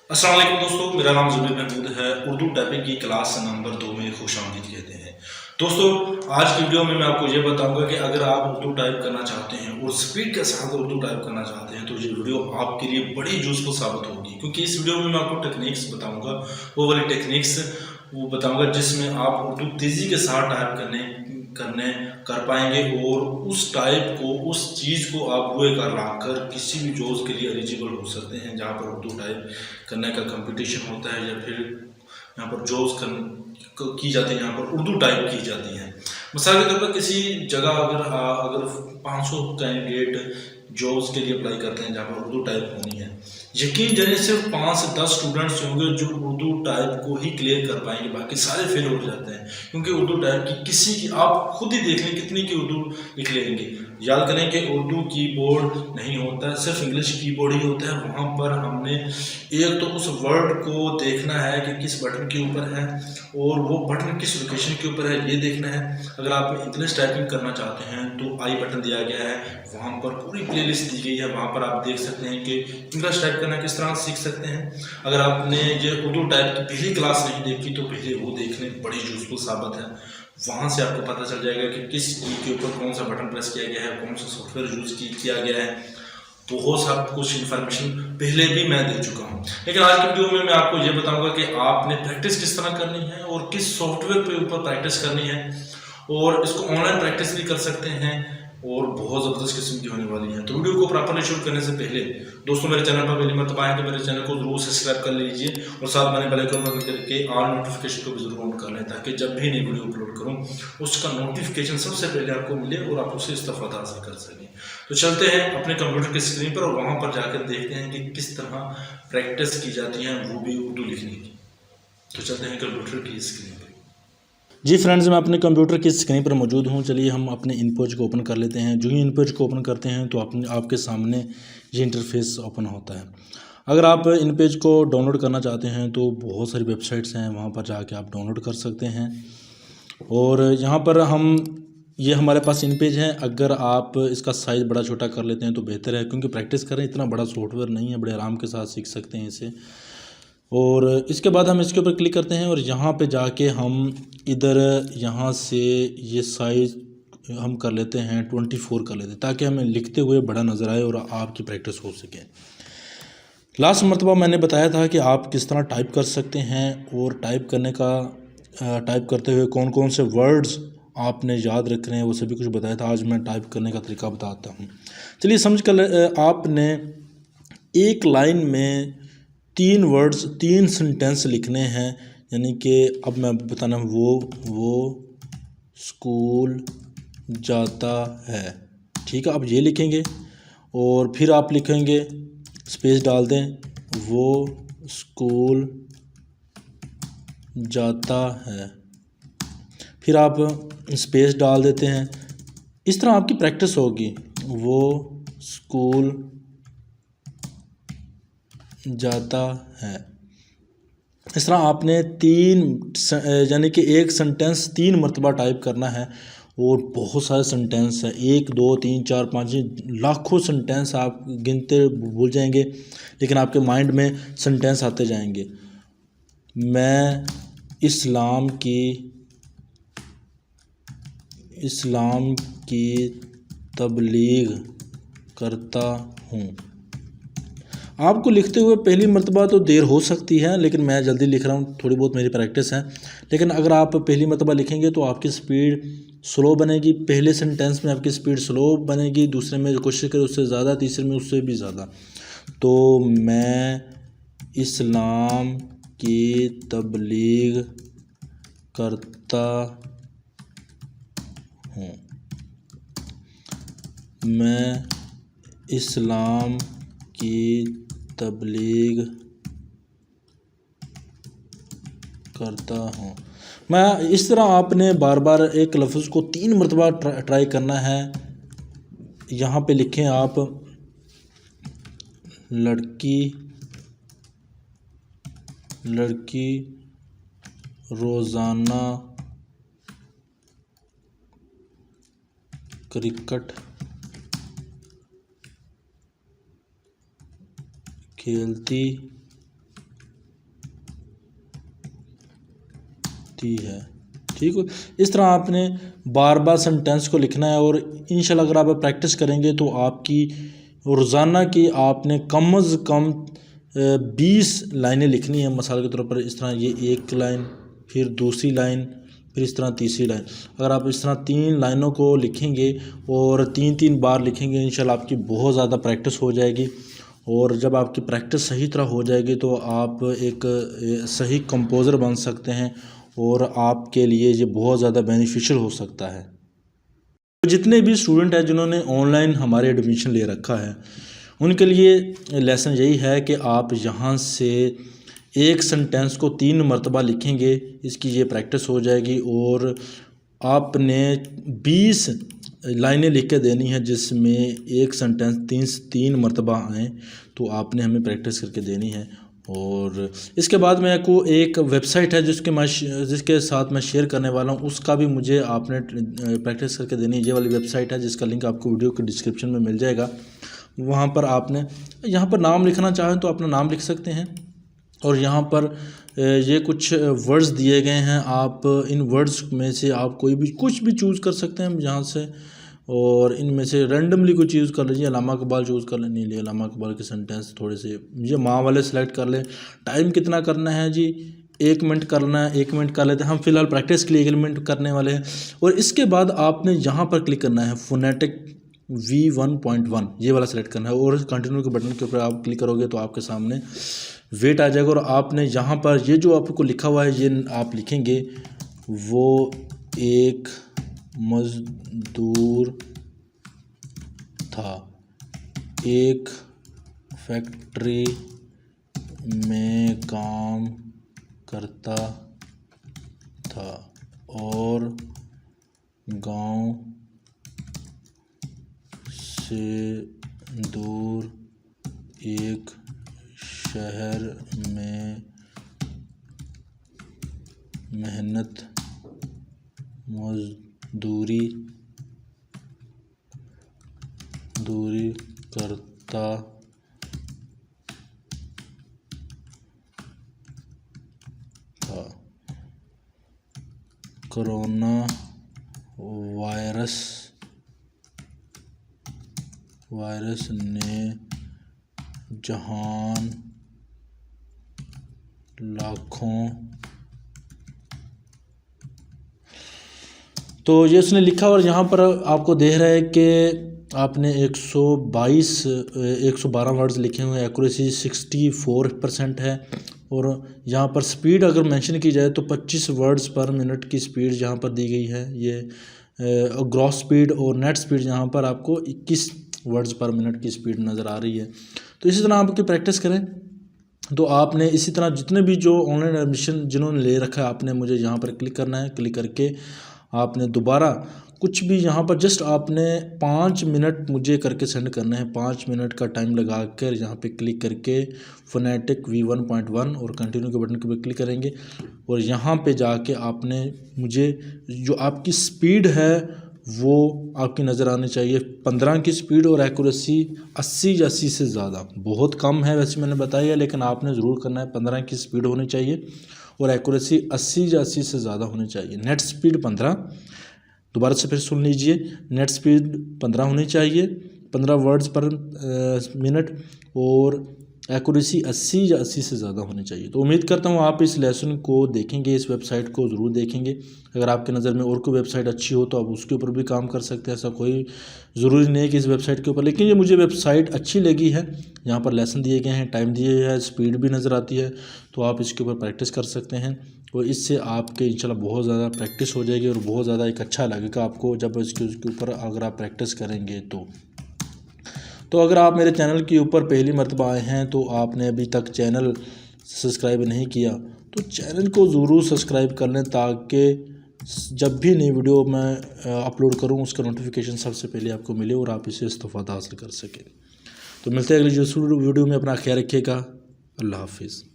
अस्सलाम वालेकुम दोस्तों, मेरा नाम ज़ुबैर महमूद है। उर्दू टाइपिंग की क्लास नंबर 2 में खुशामदीद कहते हैं। दोस्तों, आज की वीडियो में मैं आपको ये बताऊंगा कि अगर आप उर्दू टाइप करना चाहते हैं और स्पीड के साथ उर्दू टाइप करना चाहते हैं तो ये वीडियो आपके लिए बड़ी यूजफुल साबित होगी, क्योंकि इस वीडियो में मैं आपको टेक्निक्स बताऊंगा, वो वाली टेक्निक्स वो बताऊंगा जिसमें आप उर्दू तेज़ी के साथ टाइप करने कर पाएंगे और उस टाइप को, उस चीज़ को आप रुए कर लाकर किसी भी जॉब्स के लिए एलिजिबल हो सकते हैं जहाँ पर उर्दू टाइप करने का कंपटीशन होता है या फिर यहाँ पर जॉब्स की जाती है, यहाँ पर उर्दू टाइप की जाती है। मिसाल के तौर पर किसी जगह अगर 500 कैंडिडेट जॉब्स के लिए अप्लाई करते हैं जहाँ पर उर्दू टाइप होनी है, यकीन जानिए सिर्फ 5 से 10 स्टूडेंट्स होंगे जो उर्दू टाइप को ही क्लियर कर पाएंगे, बाकी सारे फेल हो जाते हैं। क्योंकि उर्दू टाइप की किसी की, आप खुद ही देख लें कितनी की उर्दू लिख लेंगे। याद करें कि उर्दू कीबोर्ड नहीं होता है, सिर्फ इंग्लिश कीबोर्ड ही होता है। वहाँ पर हमने एक तो उस वर्ड को देखना है कि किस बटन के ऊपर है और वो बटन किस लोकेशन के ऊपर है, ये देखना है। अगर आप इंग्लिश टाइपिंग करना चाहते हैं तो आई बटन दिया गया है, वहाँ पर पूरी प्लेलिस्ट दी गई है, वहाँ पर आप देख सकते हैं कि इंग्लिश टाइप करना किस तरह सीख सकते हैं। अगर आपने ये उर्दू टाइप की पहली क्लास नहीं देखी तो पहले वो देखने बड़ी यूजफुल साबित है। वहाँ से आपको पता चल जाएगा कि किस की के ऊपर कौन सा बटन प्रेस किया गया है, कौन सा सॉफ्टवेयर यूज किया गया है। बहुत सब कुछ इन्फॉर्मेशन पहले भी मैं दे चुका हूँ, लेकिन आज की वीडियो में मैं आपको ये बताऊंगा कि आपने प्रैक्टिस किस तरह करनी है और किस सॉफ्टवेयर पे ऊपर प्रैक्टिस करनी है। और इसको ऑनलाइन प्रैक्टिस भी कर सकते हैं और बहुत ज़बरदस्त किस्म की होने वाली है। तो वीडियो को प्रॉपरली शुरू करने से पहले दोस्तों, मेरे चैनल पर पहली मरतबा आए तो मेरे चैनल को जरूर सब्सक्राइब कर लीजिए और साथ मैंने बेल आइकन पर करके ऑल नोटिफिकेशन को भी जरूर ऑन कर लें, ताकि जब भी नई वीडियो अपलोड करूं उसका नोटिफिकेशन सबसे पहले आपको मिले और आप उससे इस्तेफादा हासिल कर सकें। तो चलते हैं अपने कंप्यूटर की स्क्रीन पर और वहां पर जाकर देखते हैं कि किस तरह प्रैक्टिस की जाती है, वो भी उर्दू लिखने की। तो चलते हैं कंप्यूटर की स्क्रीन पर। जी फ्रेंड्स, मैं अपने कंप्यूटर की स्क्रीन पर मौजूद हूँ। चलिए हम अपने इनपेज को ओपन कर लेते हैं। जो ही इनपेज को ओपन करते हैं तो आपके सामने ये इंटरफेस ओपन होता है। अगर आप इनपेज को डाउनलोड करना चाहते हैं तो बहुत सारी वेबसाइट्स हैं, वहाँ पर जाके आप डाउनलोड कर सकते हैं। और यहाँ पर ये हमारे पास इनपेज है। अगर आप इसका साइज़ बड़ा छोटा कर लेते हैं तो बेहतर है, क्योंकि प्रैक्टिस करें, इतना बड़ा सॉफ्टवेयर नहीं है, बड़े आराम के साथ सीख सकते हैं इसे। और इसके बाद हम इसके ऊपर क्लिक करते हैं और यहाँ पे जाके हम इधर यहाँ से ये साइज़ हम कर लेते हैं 24 कर लेते हैं, ताकि हमें लिखते हुए बड़ा नज़र आए और आपकी प्रैक्टिस हो सके। लास्ट मरतबा मैंने बताया था कि आप किस तरह टाइप कर सकते हैं और टाइप करते हुए कौन कौन से वर्ड्स आपने याद रखने हैं, वो सभी कुछ बताया था। आज मैं टाइप करने का तरीका बताता हूँ। चलिए समझ कर, आपने एक लाइन में 3 वर्ड्स, 3 सेंटेंस लिखने हैं। यानी कि अब मैं बताना, वो स्कूल जाता है, ठीक है। अब ये लिखेंगे और फिर आप लिखेंगे, स्पेस डाल दें, वो स्कूल जाता है, फिर आप स्पेस डाल देते हैं। इस तरह आपकी प्रैक्टिस होगी। वो स्कूल जाता है। इस तरह आपने यानी कि एक सेंटेंस 3 मरतबा टाइप करना है। और बहुत सारे सेंटेंस हैं, 1 2 3 4 5 लाखों सेंटेंस आप गिनते भूल जाएंगे, लेकिन आपके माइंड में सेंटेंस आते जाएंगे। मैं इस्लाम की तबलीग करता हूँ। आपको लिखते हुए पहली मरतबा तो देर हो सकती है, लेकिन मैं जल्दी लिख रहा हूँ, थोड़ी बहुत मेरी प्रैक्टिस है। लेकिन अगर आप पहली मरतबा लिखेंगे तो आपकी स्पीड स्लो बनेगी। पहले सेंटेंस में आपकी स्पीड स्लो बनेगी, दूसरे में कोशिश करें उससे ज़्यादा, तीसरे में उससे भी ज़्यादा। तो मैं इस्लाम की तबलीग करता हूँ। मैं इस्लाम की तबलीग करता हूँ। मैं इस तरह आपने बार बार एक लफ्ज़ को 3 मरतबा ट्राई करना है। यहाँ पे लिखें आप, लड़की रोज़ाना क्रिकेट खेलती ती है। ठीक है, इस तरह आपने बार बार सेंटेंस को लिखना है और इंशाल्लाह अगर आप प्रैक्टिस करेंगे तो आपकी रोज़ाना की आपने कम से कम 20 लाइनें लिखनी है। मिसाल के तौर पर इस तरह ये एक लाइन, फिर दूसरी लाइन, फिर इस तरह तीसरी लाइन। अगर आप इस तरह 3 लाइनों को लिखेंगे और 3-3 बार लिखेंगे इंशाल्लाह आपकी बहुत ज़्यादा प्रैक्टिस हो जाएगी। और जब आपकी प्रैक्टिस सही तरह हो जाएगी तो आप एक सही कंपोज़र बन सकते हैं और आपके लिए ये बहुत ज़्यादा बेनिफिशियल हो सकता है। तो जितने भी स्टूडेंट हैं जिन्होंने ऑनलाइन हमारे एडमिशन ले रखा है उनके लिए लेसन यही है कि आप यहाँ से एक सेंटेंस को 3 मरतबा लिखेंगे, इसकी ये प्रैक्टिस हो जाएगी। और आपने 20 लाइनें लिख के देनी है जिसमें एक सेंटेंस 3 मरतबा आए, तो आपने हमें प्रैक्टिस करके देनी है। और इसके बाद मेरे को एक वेबसाइट है जिसके साथ मैं शेयर करने वाला हूँ, उसका भी मुझे आपने प्रैक्टिस करके देनी है। ये वाली वेबसाइट है जिसका लिंक आपको वीडियो के डिस्क्रिप्शन में मिल जाएगा। वहाँ पर आपने यहाँ पर नाम लिखना चाहें तो अपना नाम लिख सकते हैं और यहाँ पर ये कुछ वर्ड्स दिए गए हैं, आप इन वर्ड्स में से आप कुछ भी चूज़ कर सकते हैं यहाँ से। और इनमें से रैंडमली कोई चीज़ कर लीजिए, अल्लामा इकबाल चूज़ कर लें, नहीं अल्लामा इकबाल के सेंटेंस थोड़े से ये माँ वाले सेलेक्ट कर लें। टाइम कितना करना है जी, 1 मिनट करना है, 1 मिनट कर लेते हैं हम फ़िलहाल प्रैक्टिस के लिए 1 मिनट करने वाले हैं। और इसके बाद आपने यहाँ पर क्लिक करना है फोनेटिक V1.1 ये वाला सेलेक्ट करना है और कंटिन्यू के बटन के ऊपर आप क्लिक करोगे तो आपके सामने वेट आ जाएगा। और आपने यहाँ पर ये जो आपको लिखा हुआ है ये आप लिखेंगे, वो एक मज़दूर था, एक फैक्ट्री में काम करता था और गांव से दूर एक शहर में मेहनत मजदूरी करता था। कोरोना वायरस ने जहान लाखों, तो ये उसने लिखा और यहाँ पर आपको देख रहा है कि आपने 112 वर्ड्स लिखे हुए हैं, एक्यूरेसी 64% है। और यहाँ पर स्पीड अगर मेंशन की जाए तो 25 वर्ड्स पर मिनट की स्पीड यहाँ पर दी गई है। ये ग्रॉस स्पीड और नेट स्पीड यहाँ पर आपको 21 वर्ड्स पर मिनट की स्पीड नज़र आ रही है। तो इसी तरह आपकी प्रैक्टिस करें तो आपने इसी तरह जितने भी जो ऑनलाइन एडमिशन जिन्होंने ले रखा है आपने मुझे यहाँ पर क्लिक करना है। क्लिक करके आपने दोबारा कुछ भी यहाँ पर जस्ट आपने 5 मिनट मुझे करके सेंड करना है। 5 मिनट का टाइम लगा कर यहाँ पे क्लिक करके फोनेटिक V1.1 और कंटिन्यू के बटन के ऊपर क्लिक करेंगे और यहाँ पे जाके आपने मुझे जो आपकी स्पीड है वो आपकी नज़र आनी चाहिए 15 की स्पीड और एक्यूरेसी 80 या 80 से ज़्यादा। बहुत कम है वैसे मैंने बताया, लेकिन आपने ज़रूर करना है। 15 की स्पीड होनी चाहिए और एक्यूरेसी 80 या 80 से ज़्यादा होनी चाहिए। नेट स्पीड 15, दोबारा से फिर सुन लीजिए, नेट स्पीड 15 होनी चाहिए, 15 वर्ड्स पर मिनट और एक्यूरेसी 80 या 80 से ज़्यादा होनी चाहिए। तो उम्मीद करता हूँ आप इस लेसन को देखेंगे, इस वेबसाइट को ज़रूर देखेंगे। अगर आपकी नज़र में और कोई वेबसाइट अच्छी हो तो आप उसके ऊपर भी काम कर सकते हैं। ऐसा कोई ज़रूरी नहीं है कि इस वेबसाइट के ऊपर, लेकिन ये मुझे वेबसाइट अच्छी लगी है। यहाँ पर लेसन दिए गए हैं, टाइम दिए है, स्पीड भी नज़र आती है, तो आप इसके ऊपर प्रैक्टिस कर सकते हैं और इससे आपके इंशाल्लाह बहुत ज़्यादा प्रैक्टिस हो जाएगी और बहुत ज़्यादा एक अच्छा लगेगा आपको जब उसके ऊपर अगर आप प्रैक्टिस करेंगे तो अगर आप मेरे चैनल के ऊपर पहली मर्तबा आए हैं तो आपने अभी तक चैनल सब्सक्राइब नहीं किया तो चैनल को ज़रूर सब्सक्राइब कर लें ताकि जब भी नई वीडियो मैं अपलोड करूं उसका नोटिफिकेशन सबसे पहले आपको मिले और आप इसे इस्तेफ़ादा हासिल कर सकें। तो मिलते हैं अगली वीडियो में, अपना ख्याल रखिएगा। अल्लाह हाफिज़।